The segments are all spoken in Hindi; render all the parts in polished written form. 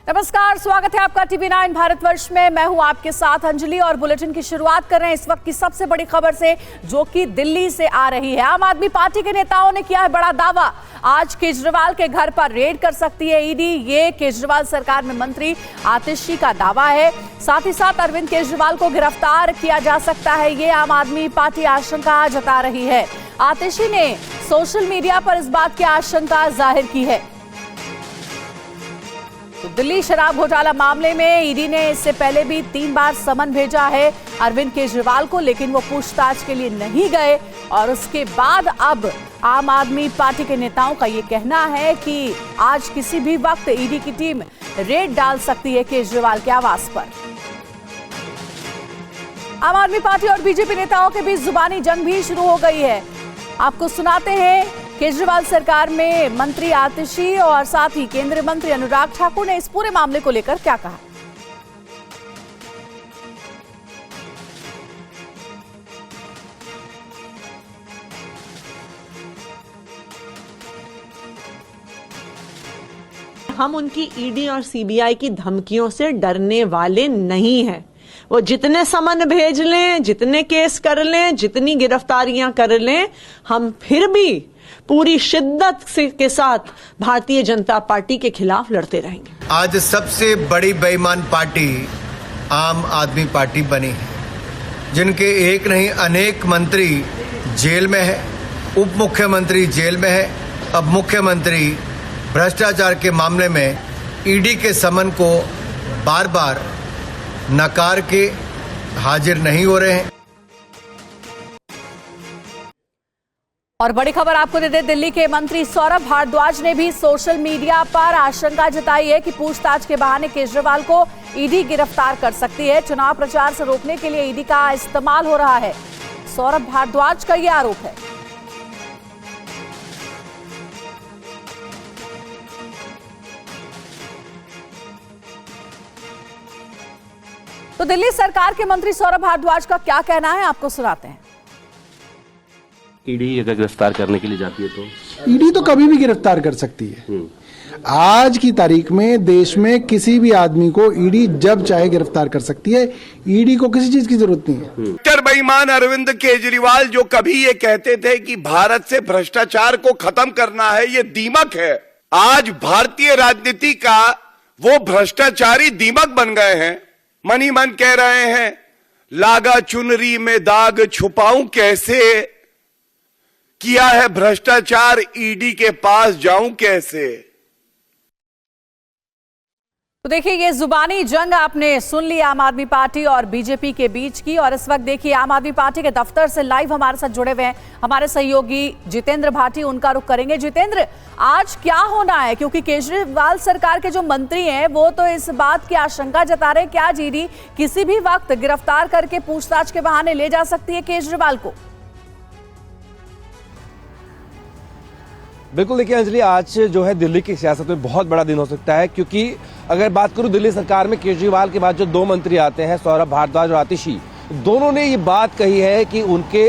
नमस्कार, स्वागत है आपका TV9 भारतवर्ष में। मैं हूं आपके साथ अंजलि और बुलेटिन की शुरुआत कर रहे हैं इस वक्त की सबसे बड़ी खबर से, जो कि दिल्ली से आ रही है। आम आदमी पार्टी के नेताओं ने किया है बड़ा दावा। आज केजरीवाल के घर पर रेड कर सकती है ईडी। ये केजरीवाल सरकार में मंत्री आतिशी का दावा है। साथ ही साथ अरविंद केजरीवाल को गिरफ्तार किया जा सकता है, ये आम आदमी पार्टी आशंका जता रही है। आतिशी ने सोशल मीडिया पर इस बात की आशंका जाहिर की है। तो दिल्ली शराब घोटाला मामले में ईडी ने इससे पहले भी 3 बार समन भेजा है अरविंद केजरीवाल को, लेकिन वो पूछताछ के लिए नहीं गए। और उसके बाद अब आम आदमी पार्टी के नेताओं का ये कहना है कि आज किसी भी वक्त ईडी की टीम रेड डाल सकती है केजरीवाल के आवास पर। आम आदमी पार्टी और बीजेपी नेताओं के बीच जुबानी जंग भी शुरू हो गई है। आपको सुनाते हैं केजरीवाल सरकार में मंत्री आतिशी और साथ ही केंद्रीय मंत्री अनुराग ठाकुर ने इस पूरे मामले को लेकर क्या कहा। हम उनकी ईडी और सीबीआई की धमकियों से डरने वाले नहीं हैं। वो जितने समन भेज लें, जितने केस कर लें, जितनी गिरफ्तारियां कर लें, हम फिर भी पूरी शिद्दत के साथ भारतीय जनता पार्टी के खिलाफ लड़ते रहेंगे। आज सबसे बड़ी बेईमान पार्टी आम आदमी पार्टी बनी है, जिनके एक नहीं अनेक मंत्री जेल में है, उप मुख्यमंत्री जेल में है। अब मुख्यमंत्री भ्रष्टाचार के मामले में ईडी के समन को बार बार नकार के हाजिर नहीं हो रहे हैं। और बड़ी खबर आपको दे दे, दिल्ली के मंत्री सौरभ भारद्वाज ने भी सोशल मीडिया पर आशंका जताई है कि पूछताछ के बहाने केजरीवाल को ईडी गिरफ्तार कर सकती है। चुनाव प्रचार से रोकने के लिए ईडी का इस्तेमाल हो रहा है, सौरभ भारद्वाज का यह आरोप है। तो दिल्ली सरकार के मंत्री सौरभ भारद्वाज का क्या कहना है, आपको सुनाते हैं। ईडी अगर गिरफ्तार करने के लिए जाती है तो ईडी तो कभी भी गिरफ्तार कर सकती है। आज की तारीख में देश में किसी भी आदमी को ईडी जब चाहे गिरफ्तार कर सकती है। ईडी को किसी चीज की जरूरत नहीं है। डॉक्टर बेईमान अरविंद केजरीवाल जो कभी ये कहते थे कि भारत से भ्रष्टाचार को खत्म करना है, ये दीमक है। आज भारतीय राजनीति का वो भ्रष्टाचारी दीमक बन गए हैं। मन ही मन कह रहे हैं, लागा चुनरी में दाग छुपाऊं कैसे, किया है भ्रष्टाचार ईडी के पास जाऊं कैसे। तो देखिए, ये जुबानी जंग आपने सुन ली आम आदमी पार्टी और बीजेपी के बीच की। और इस वक्त देखिए आम आदमी पार्टी के दफ्तर से लाइव हमारे साथ जुड़े हुए हैं हमारे सहयोगी जितेंद्र भाटी, उनका रुख करेंगे। जितेंद्र, आज क्या होना है, क्योंकि केजरीवाल सरकार के जो मंत्री हैं वो तो इस बात की आशंका जता रहे हैं कि आज ईडी किसी भी वक्त गिरफ्तार करके पूछताछ के बहाने ले जा सकती है केजरीवाल को। बिल्कुल, देखिए अंजलि, आज जो है दिल्ली की सियासत में बहुत बड़ा दिन हो सकता है, क्योंकि अगर बात करूं दिल्ली सरकार में केजरीवाल के बाद जो 2 मंत्री आते हैं, सौरभ भारद्वाज और आतिशी, दोनों ने ये बात कही है कि उनके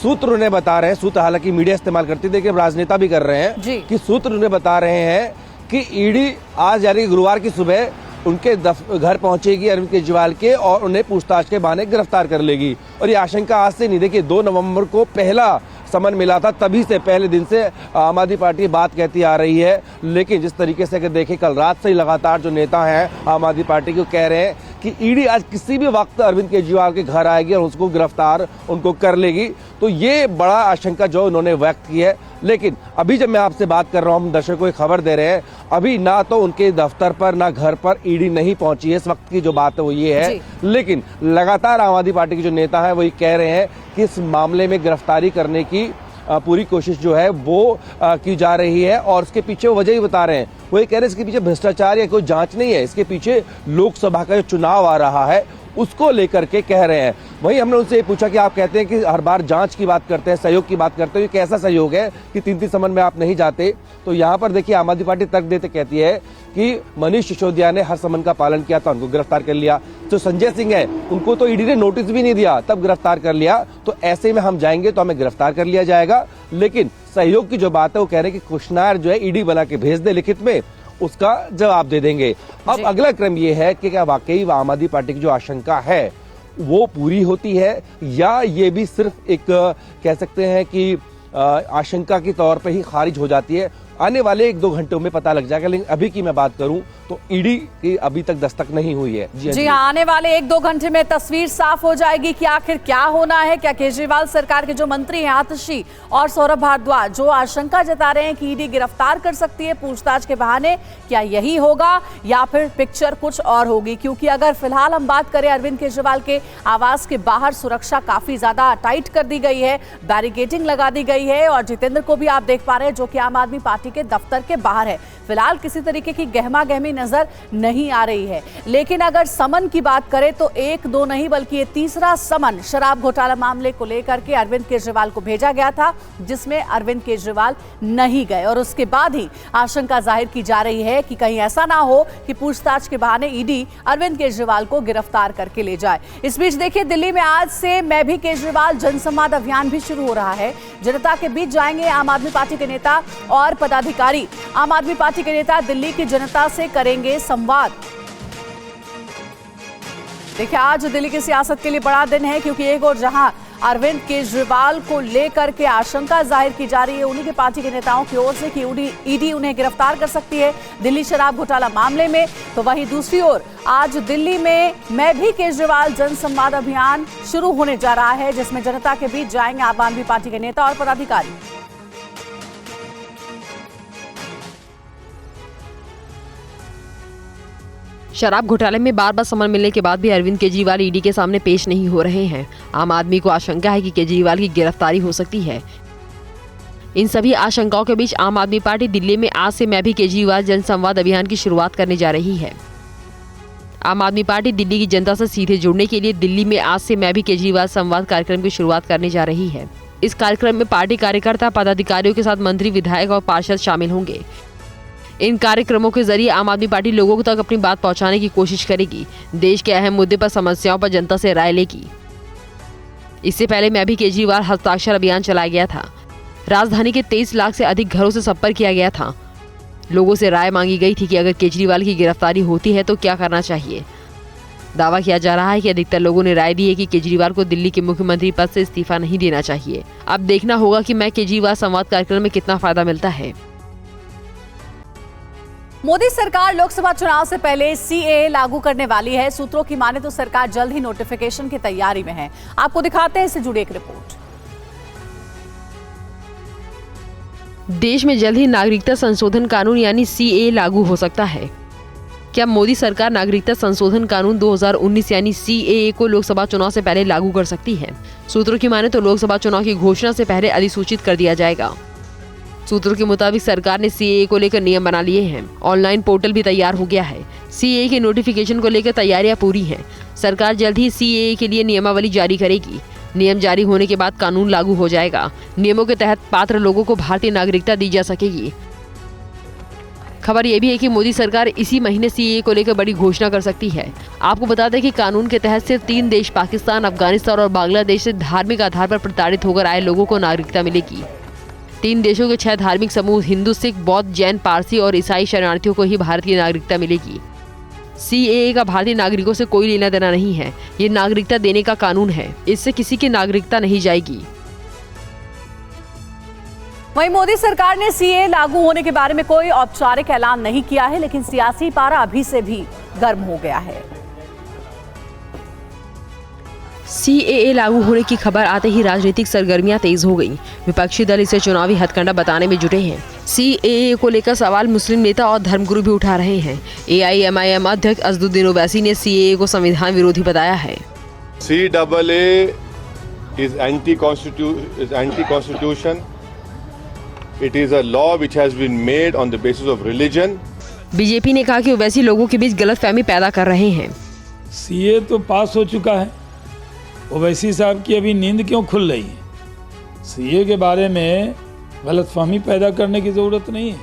सूत्र उन्हें बता रहे हैं, सूत्र हालांकि मीडिया इस्तेमाल करती है, देखिए राजनेता भी कर रहे हैं कि सूत्र उन्हें बता रहे हैं कि ईडी आज यानी गुरुवार की सुबह उनके घर पहुंचेगी अरविंद केजरीवाल के और उन्हें पूछताछ के बहाने गिरफ्तार कर लेगी। और ये आशंका आज से नहीं, देखिए 2 नवंबर को पहला समन मिला था, तभी से पहले दिन से आम आदमी पार्टी बात कहती आ रही है। लेकिन जिस तरीके से अगर देखें, कल रात से ही लगातार जो नेता हैं आम आदमी पार्टी को कह रहे हैं कि ईडी आज किसी भी वक्त अरविंद केजरीवाल के घर आएगी और उसको गिरफ्तार उनको कर लेगी। तो ये बड़ा आशंका जो उन्होंने व्यक्त की है। लेकिन अभी जब मैं आपसे बात कर रहा हूँ, हम दर्शकों को खबर दे रहे हैं, अभी ना तो उनके दफ्तर पर ना घर पर ईडी नहीं पहुंची है। इस वक्त की जो बात है वो ये है। लेकिन लगातार आम आदमी पार्टी के जो नेता है वो ये कह रहे हैं कि इस मामले में गिरफ्तारी करने की पूरी कोशिश जो है वो की जा रही है। और इसके पीछे वो वजह ही बता रहे हैं, वो ये कह रहे हैं इसके पीछे भ्रष्टाचार या कोई जांच नहीं है, इसके पीछे लोकसभा का जो चुनाव आ रहा है उसको लेकर के कह रहे हैं। वहीं हमने उनसे ये पूछा कि आप कहते हैं कि हर बार जांच की बात करते हैं, सहयोग की बात करते हैं, ये कैसा सहयोग है कि 3-3 समन में आप नहीं जाते। तो यहाँ पर देखिए आम आदमी पार्टी तर्क देते कहती है कि मनीष सिसोदिया ने हर समन का पालन किया था, उनको गिरफ्तार कर लिया। जो संजय सिंह है उनको तो ईडी ने नोटिस भी नहीं दिया, तब गिरफ्तार कर लिया। तो ऐसे में हम जाएंगे तो हमें गिरफ्तार कर लिया जाएगा। लेकिन सहयोग की जो बात है वो कह रहे हैं कि क्वेश्चनर जो है ईडी बना के भेज दे लिखित में, उसका जवाब दे देंगे। अब अगला क्रम ये है कि क्या वाकई आम आदमी पार्टी की जो आशंका है वो पूरी होती है, या ये भी सिर्फ एक कह सकते हैं कि आशंका के तौर पे ही खारिज हो जाती है। आने वाले 1-2 घंटों में पता लग जाएगा। लेकिन अभी की मैं बात करूं तो ईडी की अभी तक दस्तक नहीं हुई है। जी हाँ, आने वाले 1-2 घंटे में तस्वीर साफ हो जाएगी कि आखिर क्या होना है। क्या केजरीवाल सरकार के जो मंत्री हैं आतिशी और सौरभ भारद्वाज जो आशंका जता रहे हैं कि ईडी गिरफ्तार कर सकती है पूछताछ के बहाने, क्या यही होगा या फिर पिक्चर कुछ और होगी? क्योंकि अगर फिलहाल हम बात करें अरविंद केजरीवाल के आवास के बाहर सुरक्षा काफी ज्यादा टाइट कर दी गई है, बैरिकेडिंग लगा दी गई है और जितेंद्र को भी आप देख पा रहे हैं जो कि आम आदमी पार्टी के दफ्तर के बाहर है। फिलहाल किसी तरीके की गहमा गहमी नजर नहीं आ रही है। लेकिन अगर समन की बात करें तो 1-2 नहीं बल्कि ये तीसरा समन शराब घोटाला मामले को लेकर के अरविंद केजरीवाल को भेजा गया था, जिसमें अरविंद केजरीवाल नहीं गए और उसके बाद ही आशंका जाहिर की जा रही है कि कहीं ऐसा ना हो कि पूछताछ के बहाने ईडी अरविंद केजरीवाल को गिरफ्तार करके ले जाए। इस बीच देखिए, दिल्ली में आज से मैं भी केजरीवाल जनसंवाद अभियान भी शुरू हो रहा है। जनता के बीच जाएंगे आम आदमी पार्टी के नेता और पदाधिकारी। आम आदमी पार्टी के नेता दिल्ली की जनता से करेंगे संवाद। देखिए, आज दिल्ली की सियासत के लिए बड़ा दिन है क्योंकि एक और जहां अरविंद केजरीवाल को लेकर के आशंका जाहिर की जा रही है उन्हीं के पार्टी के नेताओं की ओर से कि ईडी उन्हें गिरफ्तार कर सकती है दिल्ली शराब घोटाला मामले में, तो वहीं दूसरी ओर आज दिल्ली में मैं भी केजरीवाल जनसंवाद अभियान शुरू होने जा रहा है, जिसमें जनता के बीच जाएंगे आम आदमी पार्टी के नेता और पदाधिकारी। शराब घोटाले में बार बार समन मिलने के बाद भी अरविंद केजरीवाल ईडी के सामने पेश नहीं हो रहे हैं। आम आदमी को आशंका है कि केजरीवाल की गिरफ्तारी हो सकती है। इन सभी आशंकाओं के बीच आम आदमी पार्टी दिल्ली में आज से मैं भी केजरीवाल जनसंवाद अभियान की शुरुआत करने जा रही है। आम आदमी पार्टी दिल्ली की जनता से सीधे जुड़ने के लिए दिल्ली में आज से मैं भी केजरीवाल संवाद कार्यक्रम की शुरुआत करने जा रही है। इस कार्यक्रम में पार्टी कार्यकर्ता पदाधिकारियों के साथ मंत्री, विधायक और पार्षद शामिल होंगे। इन कार्यक्रमों के जरिए आम आदमी पार्टी लोगों तक अपनी बात पहुंचाने की कोशिश करेगी, देश के अहम मुद्दे पर, समस्याओं पर जनता से राय लेगी। इससे पहले मैं भी केजरीवाल हस्ताक्षर अभियान चलाया गया था। राजधानी के 23 लाख से अधिक घरों से संपर्क किया गया था। लोगों से राय मांगी गई थी कि अगर केजरीवाल की गिरफ्तारी होती है तो क्या करना चाहिए। दावा किया जा रहा है कि अधिकतर लोगों ने राय दी है कि केजरीवाल को दिल्ली के मुख्यमंत्री पद से इस्तीफा नहीं देना चाहिए। अब देखना होगा कि मैं केजरीवाल संवाद कार्यक्रम में कितना फायदा मिलता है। मोदी सरकार लोकसभा चुनाव से पहले सीएए लागू करने वाली है। सूत्रों की माने तो सरकार जल्द ही नोटिफिकेशन की तैयारी में है। आपको दिखाते हैं इससे जुड़ी एक रिपोर्ट। देश में जल्द ही नागरिकता संशोधन कानून यानी सीएए लागू हो सकता है। क्या मोदी सरकार नागरिकता संशोधन कानून 2019 यानी सीएए को लोकसभा चुनाव से पहले लागू कर सकती है? सूत्रों की माने तो लोकसभा चुनाव की घोषणा से पहले अधिसूचित कर दिया जाएगा। सूत्रों के मुताबिक सरकार ने सीएए को लेकर नियम बना लिए हैं। ऑनलाइन पोर्टल भी तैयार हो गया है। सीएए के नोटिफिकेशन को लेकर तैयारियां पूरी हैं। सरकार जल्द ही सीएए के लिए नियमावली जारी करेगी। नियम जारी होने के बाद कानून लागू हो जाएगा। नियमों के तहत पात्र लोगों को भारतीय नागरिकता दी जा सकेगी। खबर यह भी है कि मोदी सरकार इसी महीने सीएए को लेकर बड़ी घोषणा कर सकती है। आपको बता दें कि कानून के तहत सिर्फ 3 देश पाकिस्तान, अफगानिस्तान और बांग्लादेश से धार्मिक आधार पर प्रताड़ित होकर आए लोगों को नागरिकता मिलेगी। 3 देशों के 6 धार्मिक समूह हिंदू, सिख, बौद्ध, जैन, पारसी और ईसाई शरणार्थियों को ही भारत की नागरिकता मिलेगी। सीएए का भारतीय नागरिकों से कोई लेना देना नहीं है। ये नागरिकता देने का कानून है। इससे किसी की नागरिकता नहीं जाएगी। वहीं मोदी सरकार ने सीएए लागू होने के बारे में कोई औपचारिक ऐलान नहीं किया है, लेकिन सियासी पारा अभी से भी गर्म हो गया है। सीएए लागू होने की खबर आते ही राजनीतिक सरगर्मियां तेज हो गईं। विपक्षी दल इसे चुनावी हथकंडा बताने में जुटे हैं। सीएए को लेकर सवाल मुस्लिम नेता और धर्मगुरु भी उठा रहे हैं। एआईएमआईएम अध्यक्ष असदुद्दीन ओवैसी ने सीएए को संविधान विरोधी बताया है। CAA is anti-constitution. It is a law which has been made on the basis of religion. BJP ने कहा कि ओवैसी लोगों के बीच गलतफहमी पैदा कर रहे हैं। सीए तो पास हो चुका है, ओवैसी साहब की अभी नींद क्यों खुल रही है? सीए के बारे में गलतफहमी पैदा करने की जरूरत नहीं है।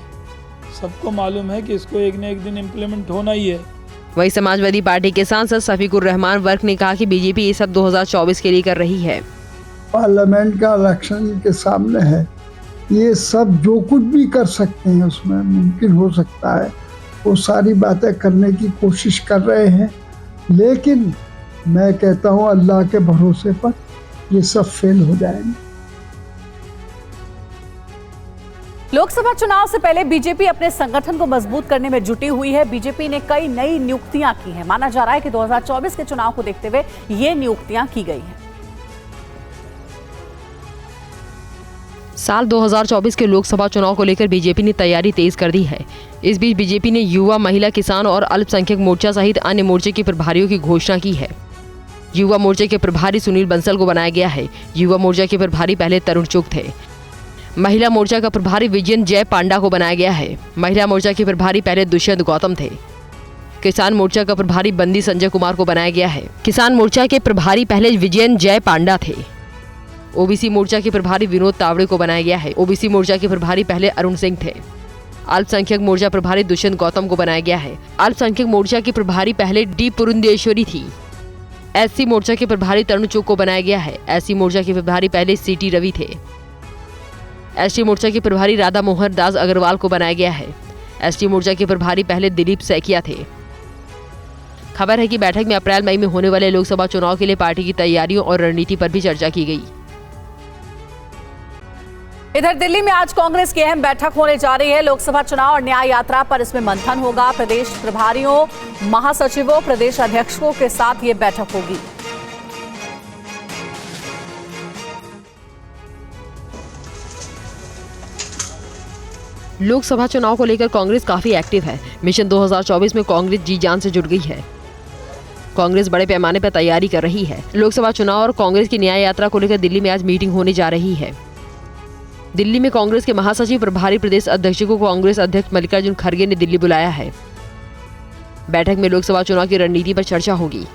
सबको मालूम है कि इसको एक न एक दिन इम्प्लीमेंट होना ही है। वहीं समाजवादी पार्टी के सांसद शफीकुर रहमान वर्क ने कहा कि बीजेपी ये सब 2024 के लिए कर रही है। पार्लियामेंट का इलेक्शन के सामने है, ये सब जो कुछ भी कर सकते हैं उसमें मुमकिन हो सकता है। वो सारी बातें करने की कोशिश कर रहे हैं, लेकिन मैं कहता हूँ अल्लाह के भरोसे पर ये सब फेल हो जाएंगे। लोकसभा चुनाव से पहले बीजेपी अपने संगठन को मजबूत करने में जुटी हुई है। बीजेपी ने कई नई नियुक्तियां की हैं। माना जा रहा है कि 2024 के चुनाव को देखते हुए ये नियुक्तियां की गई हैं। साल 2024 के लोकसभा चुनाव को लेकर बीजेपी ने तैयारी तेज कर दी है। इस बीच बीजेपी ने युवा, महिला, किसान और अल्पसंख्यक मोर्चा सहित अन्य मोर्चे के प्रभारियों की घोषणा की है। युवा मोर्चे के प्रभारी सुनील बंसल को बनाया गया है। युवा मोर्चा के प्रभारी पहले तरुण चुग थे। महिला मोर्चा का प्रभारी विजयन जय पांडा को बनाया गया है। महिला मोर्चा के प्रभारी पहले दुष्यंत गौतम थे। किसान मोर्चा का प्रभारी बंदी संजय कुमार को बनाया गया है। किसान मोर्चा के प्रभारी पहले विजयन जय पांडा थे। ओबीसी मोर्चा के प्रभारी विनोद तावड़े को बनाया गया है। ओबीसी मोर्चा के प्रभारी पहले अरुण सिंह थे। अल्पसंख्यक मोर्चा प्रभारी दुष्यंत गौतम को बनाया गया है। अल्पसंख्यक मोर्चा की प्रभारी पहले डी पुरंदेश्वरी थी। एससी मोर्चा के प्रभारी तरुण चुग को बनाया गया है। एससी मोर्चा के प्रभारी पहले सीटी रवि थे। एसटी मोर्चा के प्रभारी राधा मोहन दास अग्रवाल को बनाया गया है। एसटी मोर्चा के प्रभारी पहले दिलीप सैकिया थे। खबर है कि बैठक में अप्रैल मई में होने वाले लोकसभा चुनाव के लिए पार्टी की तैयारियों और रणनीति पर भी चर्चा की गई। इधर दिल्ली में आज कांग्रेस की अहम बैठक होने जा रही है। लोकसभा चुनाव और न्याय यात्रा पर इसमें मंथन होगा। प्रदेश प्रभारियों, महासचिवों, प्रदेश अध्यक्षों के साथ ये बैठक होगी। लोकसभा चुनाव को लेकर कांग्रेस काफी एक्टिव है। मिशन 2024 में कांग्रेस जी जान से जुट गई है। कांग्रेस बड़े पैमाने पर तैयारी कर रही है। लोकसभा चुनाव और कांग्रेस की न्याय यात्रा को लेकर दिल्ली में आज मीटिंग होने जा रही है। दिल्ली में कांग्रेस के महासचिव, प्रभारी प्रदेश अध्यक्ष को कांग्रेस अध्यक्ष मल्लिकार्जुन खड़गे ने दिल्ली बुलाया है। बैठक में लोकसभा चुनाव की रणनीति पर चर्चा होगी।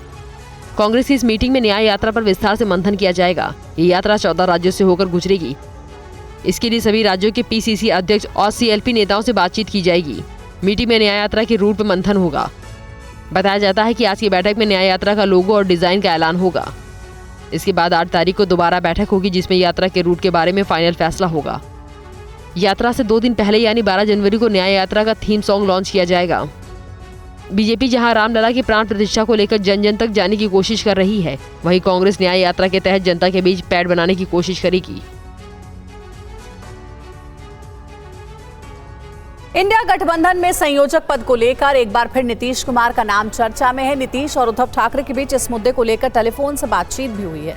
कांग्रेस की इस मीटिंग में न्याय यात्रा पर विस्तार से मंथन किया जाएगा। ये यात्रा 14 राज्यों से होकर गुजरेगी। इसके लिए सभी राज्यों के पीसीसी अध्यक्ष और सीएलपी नेताओं से बातचीत की जाएगी। मीटिंग में न्याय यात्रा के रूट पर मंथन होगा। बताया जाता है कि आज की बैठक में न्याय यात्रा का लोगो और डिजाइन का ऐलान होगा। इसके बाद 8 तारीख को दोबारा बैठक होगी, जिसमें यात्रा के रूट के बारे में फाइनल फैसला होगा। यात्रा से 2 दिन पहले यानी 12 जनवरी को न्याय यात्रा का थीम सॉन्ग लॉन्च किया जाएगा। बीजेपी जहां रामलला की प्राण प्रतिष्ठा को लेकर जन जन तक जाने की कोशिश कर रही है, वहीं कांग्रेस न्याय यात्रा के तहत जनता के बीच पैड बनाने की कोशिश करेगी। इंडिया गठबंधन में संयोजक पद को लेकर एक बार फिर नीतीश कुमार का नाम चर्चा में है। नीतीश और उद्धव ठाकरे के बीच इस मुद्दे को लेकर टेलीफोन से बातचीत भी हुई है।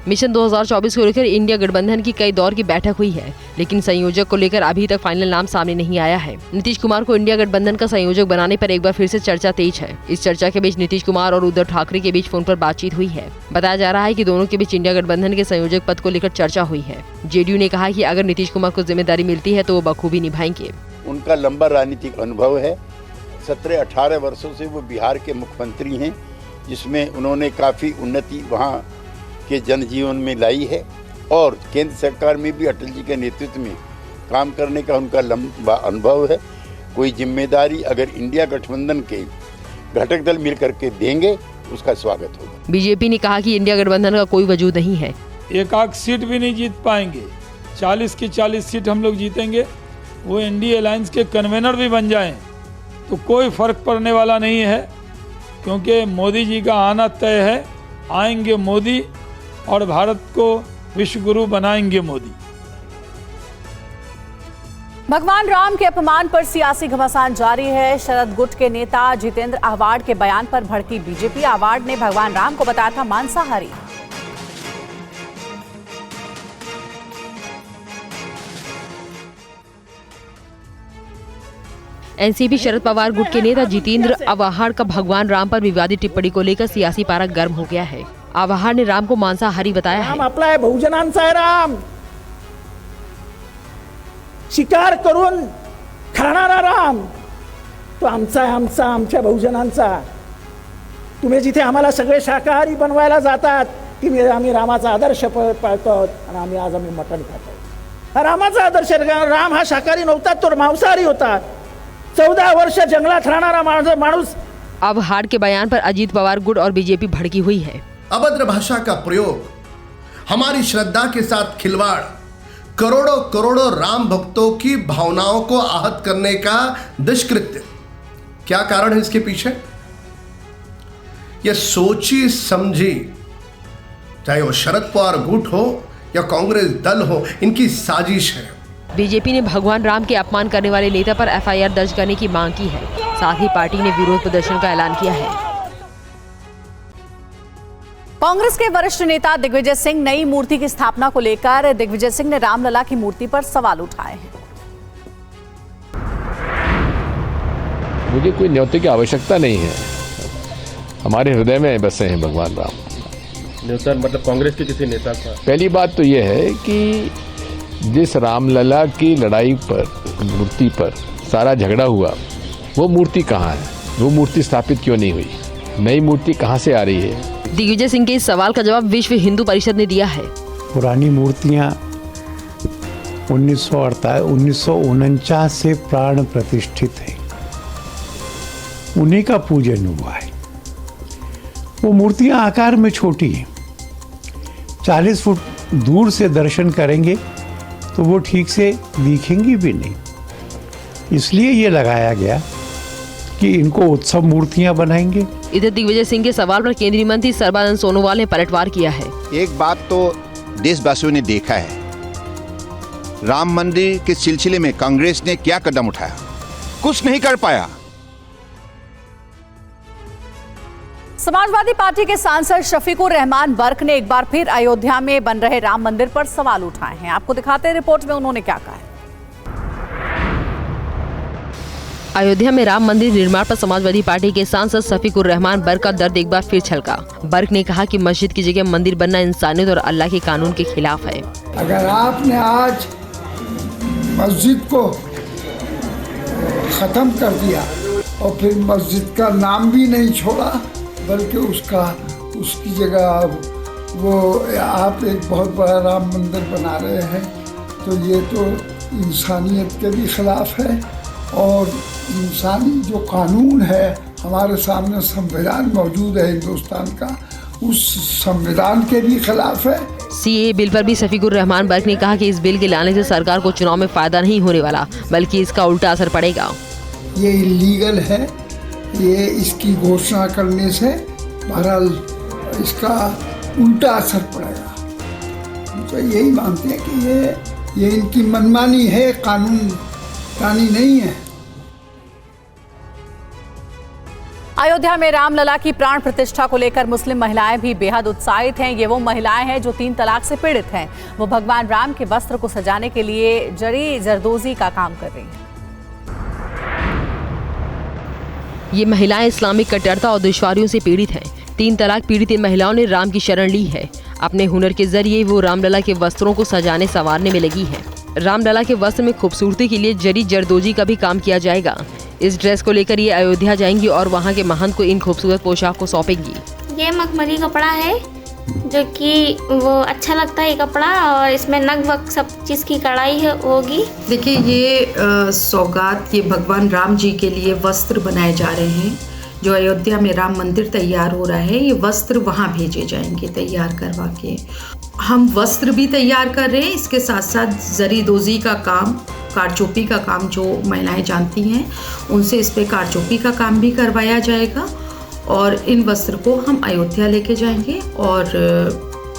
मिशन 2024 को लेकर इंडिया गठबंधन की कई दौर की बैठक हुई है, लेकिन संयोजक को लेकर अभी तक फाइनल नाम सामने नहीं आया है। नीतीश कुमार को इंडिया गठबंधन का संयोजक बनाने पर एक बार फिर से चर्चा तेज है। इस चर्चा के बीच नीतीश कुमार और उद्धव ठाकरे के बीच फोन पर बातचीत हुई है। बताया जा रहा है कि दोनों के बीच इंडिया गठबंधन के संयोजक पद को लेकर चर्चा हुई है। जेडीयू ने कहा कि अगर नीतीश कुमार को जिम्मेदारी मिलती है तो वो बखूबी निभाएंगे। उनका लंबा राजनीतिक अनुभव है। 17-18 वर्षों से वो बिहार के मुख्यमंत्री हैं, जिसमें उन्होंने काफी उन्नति वहाँ के जनजीवन में लाई है और केंद्र सरकार में भी अटल जी के नेतृत्व में काम करने का उनका लंबा अनुभव है। कोई जिम्मेदारी अगर इंडिया गठबंधन के घटक दल मिलकर के देंगे, उसका स्वागत होगा। बीजेपी ने कहा कि इंडिया गठबंधन का कोई वजूद नहीं है। एक आध सीट भी नहीं जीत पाएंगे। 40 की 40 सीट हम लोग जीतेंगे। वो एनडीए अलायंस के कन्वेनर भी बन जाएं तो कोई फर्क पड़ने वाला नहीं है, क्योंकि मोदी जी का आना तय है। आएंगे मोदी और भारत को विश्व गुरु बनाएंगे मोदी। भगवान राम के अपमान पर सियासी घमासान जारी है। शरद गुट के नेता जितेंद्र आह्वाड के बयान पर भड़की बीजेपी। आह्वाड ने भगवान राम को बताया था मांसाहारी। एनसीपी शरद पवार गुट के नेता जितेंद्र आह्वाड का भगवान राम पर विवादित टिप्पणी को लेकर सियासी पारा गर्म हो गया है। आव्हाड ने राम को मांसाहारी बताया है। राम आपला आहे, बहुजनांचा आहे राम, शिकार करून खाणारा राम तो आमचा आहे, आमच्या बहुजनांचा। तुम्ही जिथे आम्हाला सगळे शाकाहारी बनवायला जातात, की आम्ही रामाचा आदर्श पाळतो आणि आम्ही मटण खातो। रामाचा आदर्श, राम हा शाकाहारी नव्हता, तो मांसाहारी होता। 14 वर्ष जंगलात राहणारा माणूस। आव्हाड के बयान पर अजीत पवार गुट और बीजेपी भड़की हुई है। अभद्र भाषा का प्रयोग, हमारी श्रद्धा के साथ खिलवाड़, करोड़ों करोड़ों राम भक्तों की भावनाओं को आहत करने का दुष्कृत्य। क्या कारण है इसके पीछे? यह सोची समझी, चाहे वो शरद पवार गुट हो या कांग्रेस दल हो, इनकी साजिश है। बीजेपी ने भगवान राम के अपमान करने वाले नेता पर एफआईआर दर्ज करने की मांग की है। साथ ही पार्टी ने विरोध प्रदर्शन का ऐलान किया है। कांग्रेस के वरिष्ठ नेता दिग्विजय सिंह नई मूर्ति की स्थापना को लेकर दिग्विजय सिंह ने रामलला की मूर्ति पर सवाल उठाए हैं। मुझे कोई न्योते की आवश्यकता नहीं है, हमारे हृदय में बसे हैं भगवान राम। न्योता मतलब कांग्रेस के किसी नेता का? पहली बात तो यह है कि जिस रामलला की लड़ाई पर, मूर्ति पर सारा झगड़ा हुआ, वो मूर्ति कहाँ है? वो मूर्ति स्थापित क्यों नहीं हुई? नई मूर्ति कहाँ से आ रही है? दिग्विजय सिंह के इस सवाल का जवाब विश्व हिंदू परिषद ने दिया है। पुरानी मूर्तियां 1949 से प्राण प्रतिष्ठित है, उन्हीं का पूजन हुआ है। वो मूर्तियां आकार में छोटी हैं, 40 फुट दूर से दर्शन करेंगे तो वो ठीक से दिखेंगी भी नहीं। इसलिए ये लगाया गया कि इनको उत्सव मूर्तियां बनाएंगे। इधर दिग्विजय सिंह के सवाल पर केंद्रीय मंत्री सर्बानंद सोनोवाल ने पलटवार किया है। एक बात तो देशवासियों ने देखा है, राम मंदिर के सिलसिले में कांग्रेस ने क्या कदम उठाया? कुछ नहीं कर पाया। समाजवादी पार्टी के सांसद शफीकुर रहमान बर्क ने एक बार फिर अयोध्या में बन रहे राम मंदिर पर सवाल उठाए हैं। आपको दिखाते हैं रिपोर्ट में उन्होंने क्या कहा है। अयोध्या में राम मंदिर निर्माण पर समाजवादी पार्टी के सांसद शफीकुर रहमान बर्क का दर्द एक बार फिर छलका। बर्क ने कहा कि मस्जिद की जगह मंदिर बनना इंसानियत और अल्लाह के कानून के खिलाफ है। अगर आपने आज मस्जिद को खत्म कर दिया और फिर मस्जिद का नाम भी नहीं छोड़ा, बल्कि उसकी जगह वो आप एक बहुत बड़ा राम मंदिर बना रहे हैं, तो ये तो इंसानियत के भी खिलाफ है। और इंसानी जो कानून है, हमारे सामने संविधान मौजूद है हिंदुस्तान का, उस संविधान के भी खिलाफ है। सीए बिल पर भी शफीकुर रहमान बर्क ने कहा कि इस बिल के लाने से सरकार को चुनाव में फायदा नहीं होने वाला, बल्कि इसका उल्टा असर पड़ेगा। ये इलीगल है, ये इसकी घोषणा करने से बहरहाल इसका उल्टा असर पड़ेगा। तो यही मानते हैं कि ये इनकी मनमानी है, कानूनी नहीं है। अयोध्या में रामलला की प्राण प्रतिष्ठा को लेकर मुस्लिम महिलाएं भी बेहद उत्साहित हैं। ये वो महिलाएं हैं जो 3 तलाक से पीड़ित हैं। वो भगवान राम के वस्त्र को सजाने के लिए जरी जरदोजी का काम कर रही हैं। ये महिलाएं इस्लामिक कट्टरता और दुश्वारियों से पीड़ित हैं। 3 तलाक पीड़ित इन महिलाओं ने राम की शरण ली है। अपने हुनर के जरिए वो रामलला के वस्त्रों को सजाने संवारने में लगी है। रामलला के वस्त्र में खूबसूरती के लिए जरी जरदोजी का भी काम किया जाएगा। इस ड्रेस को लेकर ये अयोध्या जाएंगी और वहाँ के महंत को इन खूबसूरत पोशाक को सौंपेंगी। ये मखमली कपड़ा है जो कि वो अच्छा लगता है ये कपड़ा, और इसमें नग वग सब चीज़ की कढ़ाई होगी। देखिए ये सौगात, ये भगवान राम जी के लिए वस्त्र बनाए जा रहे हैं। जो अयोध्या में राम मंदिर तैयार हो रहा है, ये वस्त्र वहाँ भेजे जाएंगे तैयार करवा के। हम वस्त्र भी तैयार कर रहे हैं, इसके साथ साथ जरीदोजी का काम, कारचोपी का काम जो महिलाएं जानती हैं उनसे इस पे कारचोपी का काम भी करवाया जाएगा। और इन वस्त्र को हम अयोध्या लेके जाएंगे और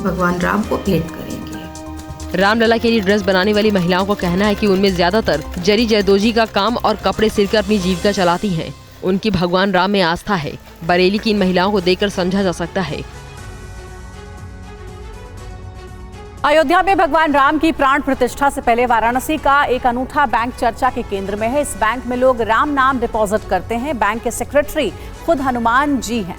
भगवान राम को भेंट करेंगे। रामलला के लिए ड्रेस बनाने वाली महिलाओं का कहना है कि उनमें ज्यादातर जरी जरदोजी का काम और कपड़े सिलकर अपनी जीविका चलाती हैं। उनकी भगवान राम में आस्था है। बरेली की इन महिलाओं को देखकर समझा जा सकता है। अयोध्या में भगवान राम की प्राण प्रतिष्ठा से पहले वाराणसी का एक अनूठा बैंक चर्चा के केंद्र में है। इस बैंक में लोग राम नाम डिपॉजिट करते हैं। बैंक के सेक्रेटरी खुद हनुमान जी हैं।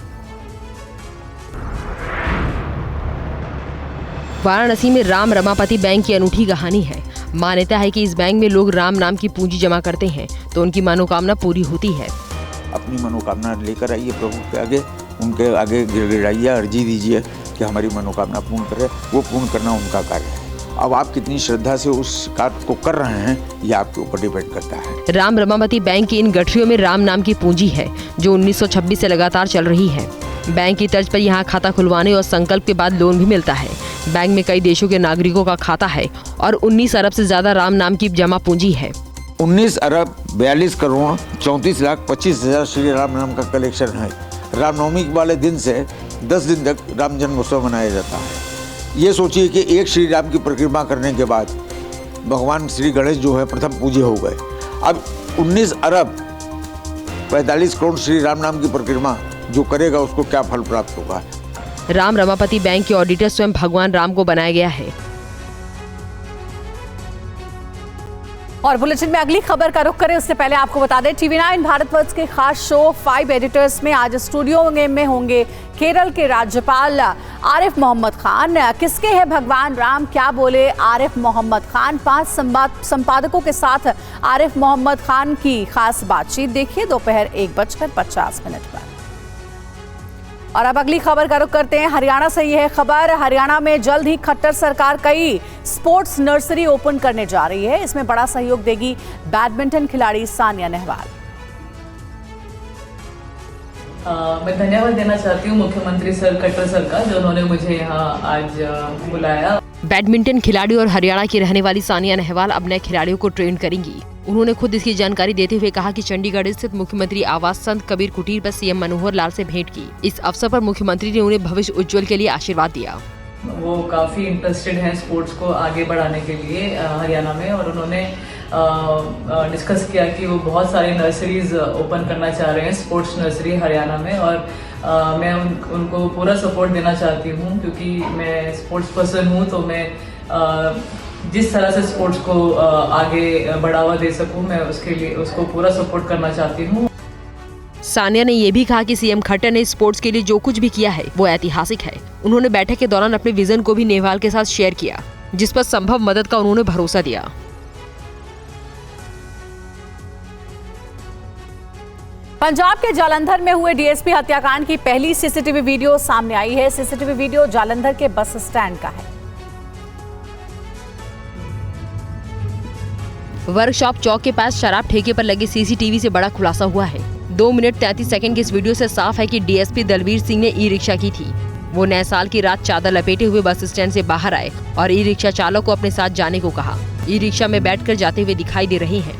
वाराणसी में राम रमापति बैंक की अनूठी कहानी है। मान्यता है कि इस बैंक में लोग राम नाम की पूंजी जमा करते हैं तो उनकी मनोकामना पूरी होती है। अपनी मनोकामना लेकर आइए प्रभु के आगे, उनके आगे गिड़गिड़ाइए, अर्जी दीजिए कि हमारी मनोकामना पूर्ण करे। वो पूर्ण करना उनका कार्य है। अब आप कितनी श्रद्धा से उस कार्य को कर रहे हैं ये आपके ऊपर डिपेंड करता है। राम रमापति बैंक की इन गठरियों में राम नाम की पूंजी है जो 1926 से लगातार चल रही है। बैंक की तर्ज पर यहाँ खाता खुलवाने और संकल्प के बाद लोन भी मिलता है। बैंक में कई देशों के नागरिकों का खाता है और 19 अरब से ज्यादा राम नाम की जमा पूंजी है। 19 अरब 42 करोड़ 34 लाख 25 हजार श्री राम नाम का कलेक्शन है। रामनवमी वाले दिन से 10 दिन तक राम जन्मोत्सव मनाया जाता है। ये सोचिए कि एक श्री राम की परिक्रमा करने के बाद भगवान श्री गणेश जो है प्रथम पूज्य हो गए। अब 19 अरब 45 करोड़ श्री राम नाम की परिक्रमा जो करेगा उसको क्या फल प्राप्त होगा। राम रमापति बैंक के ऑडिटर स्वयं भगवान राम को बनाया गया है। और बुलेटिन में अगली खबर का रुख करें उससे पहले आपको बता दें, TV9 भारतवर्ष के खास शो 5 एडिटर्स में आज स्टूडियो में होंगे केरल के राज्यपाल आरिफ मोहम्मद खान। किसके है भगवान राम, क्या बोले आरिफ मोहम्मद खान। 5 संपादकों के साथ आरिफ मोहम्मद खान की खास बातचीत देखिए दोपहर 1:50 पर। और अब अगली खबर का रुख करते हैं हरियाणा से। यह खबर, हरियाणा में जल्द ही खट्टर सरकार कई स्पोर्ट्स नर्सरी ओपन करने जा रही है। इसमें बड़ा सहयोग देगी बैडमिंटन खिलाड़ी सानिया नेहवाल। मैं धन्यवाद देना चाहती हूँ मुख्यमंत्री सर खट्टर सर का, जो उन्होंने मुझे यहाँ आज बुलाया। बैडमिंटन खिलाड़ी और हरियाणा की रहने वाली सानिया नेहवाल अब नए खिलाड़ियों को ट्रेन करेंगी। उन्होंने खुद इसकी जानकारी देते हुए कहा कि चंडीगढ़ स्थित मुख्यमंत्री आवास संत कबीर कुटीर पर सीएम मनोहर लाल से भेंट की। इस अवसर पर मुख्यमंत्री ने उन्हें भविष्य उज्जवल के लिए आशीर्वाद दिया। वो काफ़ी इंटरेस्टेड हैं स्पोर्ट्स को आगे बढ़ाने के लिए हरियाणा में, और उन्होंने डिस्कस किया कि वो बहुत सारी नर्सरीज ओपन करना चाह रहे हैं, स्पोर्ट्स नर्सरी हरियाणा में। और मैं उनको पूरा सपोर्ट देना चाहती हूँ, क्योंकि मैं स्पोर्ट्स पर्सन हूँ। तो मैं जिस तरह से स्पोर्ट्स को आगे बढ़ावा दे सकूं, मैं उसके लिए उसको पूरा सपोर्ट करना चाहती हूं। सानिया ने यह भी कहा कि सीएम खट्टर ने स्पोर्ट्स के लिए जो कुछ भी किया है वो ऐतिहासिक है। उन्होंने बैठक के दौरान अपने विजन को भी नेहवाल के साथ शेयर किया, जिस पर संभव मदद का उन्होंने भरोसा दिया। पंजाब के जालंधर में हुए डीएसपी हत्याकांड की पहली सीसीटीवी वीडियो सामने आई है। सीसीटीवी वीडियो जालंधर के बस स्टैंड का है। वर्कशॉप चौक के पास शराब ठेके पर लगे सीसीटीवी से बड़ा खुलासा हुआ है। 2 मिनट 33 सेकंड की इस वीडियो से साफ है कि डीएसपी दलवीर सिंह ने ई रिक्शा की थी। वो नए साल की रात चादर लपेटे हुए बस स्टैंड से बाहर आए और ई रिक्शा चालक को अपने साथ जाने को कहा। ई रिक्शा में बैठकर जाते हुए दिखाई दे रही हैं।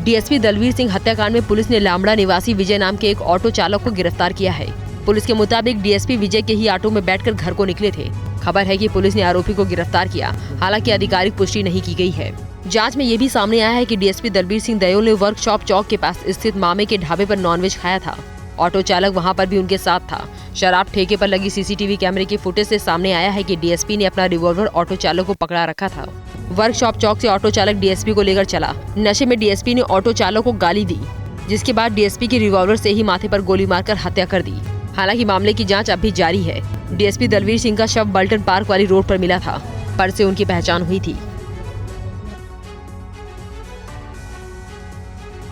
डीएसपी दलवीर सिंह हत्याकांड में पुलिस ने लामड़ा निवासी विजय नाम के एक ऑटो चालक को गिरफ्तार किया है। पुलिस के मुताबिक डीएसपी विजय के ही ऑटो में बैठकर घर को निकले थे। खबर है कि पुलिस ने आरोपी को गिरफ्तार किया, हालांकि आधिकारिक पुष्टि नहीं की गई है। जांच में ये भी सामने आया है कि डीएसपी दलबीर सिंह दयोल ने वर्कशॉप चौक के पास स्थित मामे के ढाबे पर नॉनवेज खाया था। ऑटो चालक वहां पर भी उनके साथ था। शराब ठेके पर लगी सीसीटीवी कैमरे की फुटेज से सामने आया है कि डीएसपी ने अपना रिवॉल्वर ऑटो चालक को पकड़ा रखा था। वर्कशॉप चौक से ऑटो चालक डीएसपी को लेकर चला। नशे में डीएसपी ने ऑटो चालक को गाली दी, जिसके बाद डीएसपी की रिवॉल्वर से ही माथे पर गोली मारकर हत्या कर दी। हालांकि मामले की जांच अब भी जारी है। डीएसपी दलवीर सिंह का शव बल्टन पार्क वाली रोड पर मिला था, पर से उनकी पहचान हुई थी।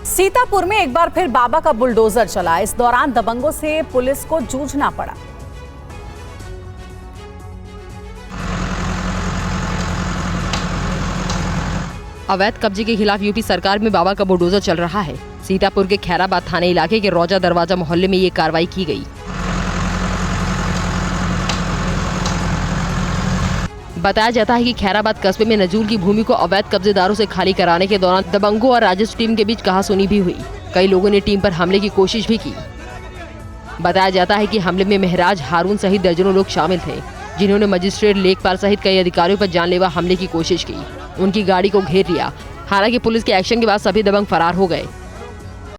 सीतापुर में एक बार फिर बाबा का बुलडोजर चला। इस दौरान दबंगों से पुलिस को जूझना पड़ा। अवैध कब्जे के खिलाफ यूपी सरकार में बाबा का बुलडोजर चल रहा है। सीतापुर के खैराबाद थाने इलाके के रौजा दरवाजा मोहल्ले में ये कार्रवाई की गई। बताया जाता है कि खैराबाद कस्बे में नजूल की भूमि को अवैध कब्जेदारों से खाली कराने के दौरान दबंगों और राजस्व टीम के बीच कहासुनी भी हुई। कई लोगों ने टीम पर हमले की कोशिश भी की। बताया जाता है कि हमले में महराज हारून सहित दर्जनों लोग शामिल थे, जिन्होंने मजिस्ट्रेट लेखपाल सहित कई अधिकारियों पर जानलेवा हमले की कोशिश की। उनकी गाड़ी को घेर लिया। हालांकि पुलिस के एक्शन के बाद सभी दबंग फरार हो गए।